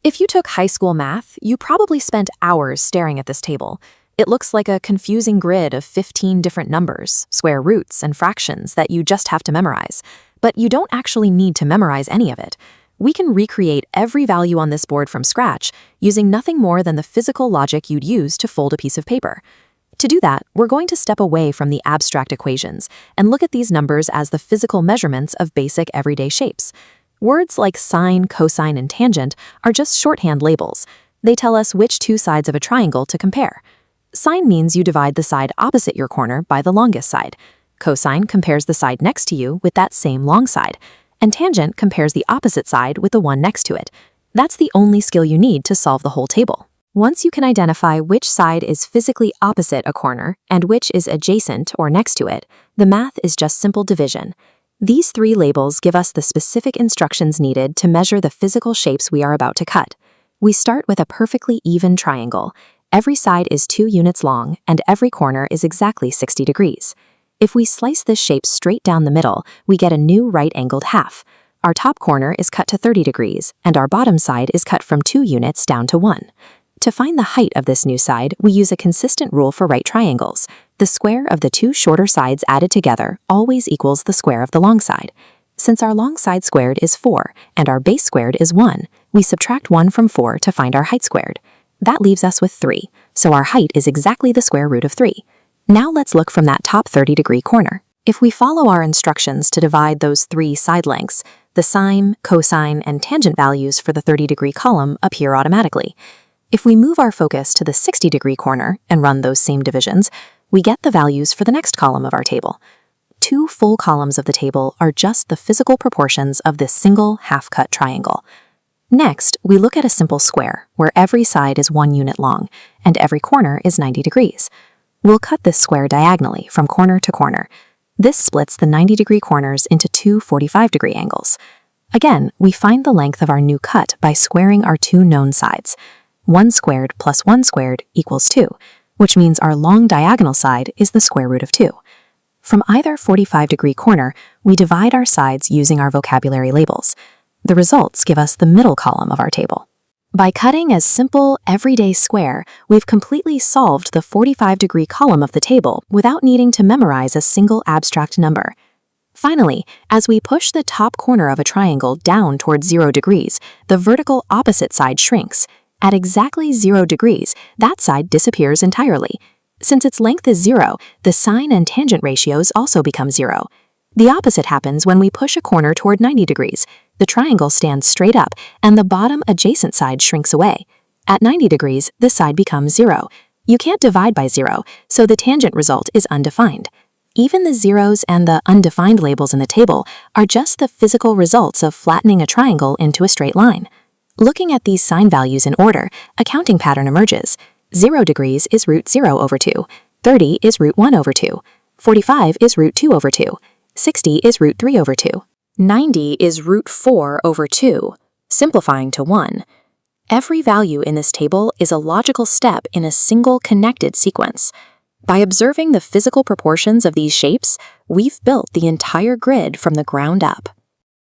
If you took high school math, you probably spent hours staring at this table. It looks like a confusing grid of 15 different numbers, square roots, and fractions that you just have to memorize. But you don't actually need to memorize any of it. We can recreate every value on this board from scratch using nothing more than the physical logic you'd use to fold a piece of paper. To do that, we're going to step away from the abstract equations and look at these numbers as the physical measurements of basic everyday shapes. Words like sine, cosine, and tangent are just shorthand labels. They tell us which two sides of a triangle to compare. Sine means you divide the side opposite your corner by the longest side. Cosine compares the side next to you with that same long side. And tangent compares the opposite side with the one next to it. That's the only skill you need to solve the whole table. Once you can identify which side is physically opposite a corner and which is adjacent or next to it, the math is just simple division. These three labels give us the specific instructions needed to measure the physical shapes we are about to cut. We start with a perfectly even triangle. Every side is 2 units long, and every corner is exactly 60 degrees. If we slice this shape straight down the middle, we get a new right-angled half. Our top corner is cut to 30 degrees, and our bottom side is cut from 2 units down to 1. To find the height of this new side, we use a consistent rule for right triangles. The square of the 2 shorter sides added together always equals the square of the long side. Since our long side squared is 4 and our base squared is 1, we subtract 1 from 4 to find our height squared. That leaves us with 3, so our height is exactly the square root of 3. Now let's look from that top 30-degree corner. If we follow our instructions to divide those 3 side lengths, the sine, cosine, and tangent values for the 30-degree column appear automatically. If we move our focus to the 60-degree corner and run those same divisions, we get the values for the next column of our table. 2 full columns of the table are just the physical proportions of this single half-cut triangle. Next, we look at a simple square, where every side is 1 unit long, and every corner is 90 degrees. We'll cut this square diagonally from corner to corner. This splits the 90-degree corners into 2 45-degree angles. Again, we find the length of our new cut by squaring our 2 known sides. 1 squared plus 1 squared equals 2, which means our long diagonal side is the square root of 2. From either 45-degree corner, we divide our sides using our vocabulary labels. The results give us the middle column of our table. By cutting a simple, everyday square, we've completely solved the 45-degree column of the table without needing to memorize a single abstract number. Finally, as we push the top corner of a triangle down towards 0 degrees, the vertical opposite side shrinks. At exactly 0 degrees, that side disappears entirely. Since its length is 0, the sine and tangent ratios also become 0. The opposite happens when we push a corner toward 90 degrees. The triangle stands straight up, and the bottom adjacent side shrinks away. At 90 degrees, the side becomes 0. You can't divide by 0, so the tangent result is undefined. Even the zeros and the undefined labels in the table are just the physical results of flattening a triangle into a straight line. Looking at these sine values in order, a counting pattern emerges. 0 degrees is root 0 over 2. 30 is root 1 over 2. 45 is root 2 over 2. 60 is root 3 over 2. 90 is root 4 over 2, simplifying to 1. Every value in this table is a logical step in a single connected sequence. By observing the physical proportions of these shapes, we've built the entire grid from the ground up.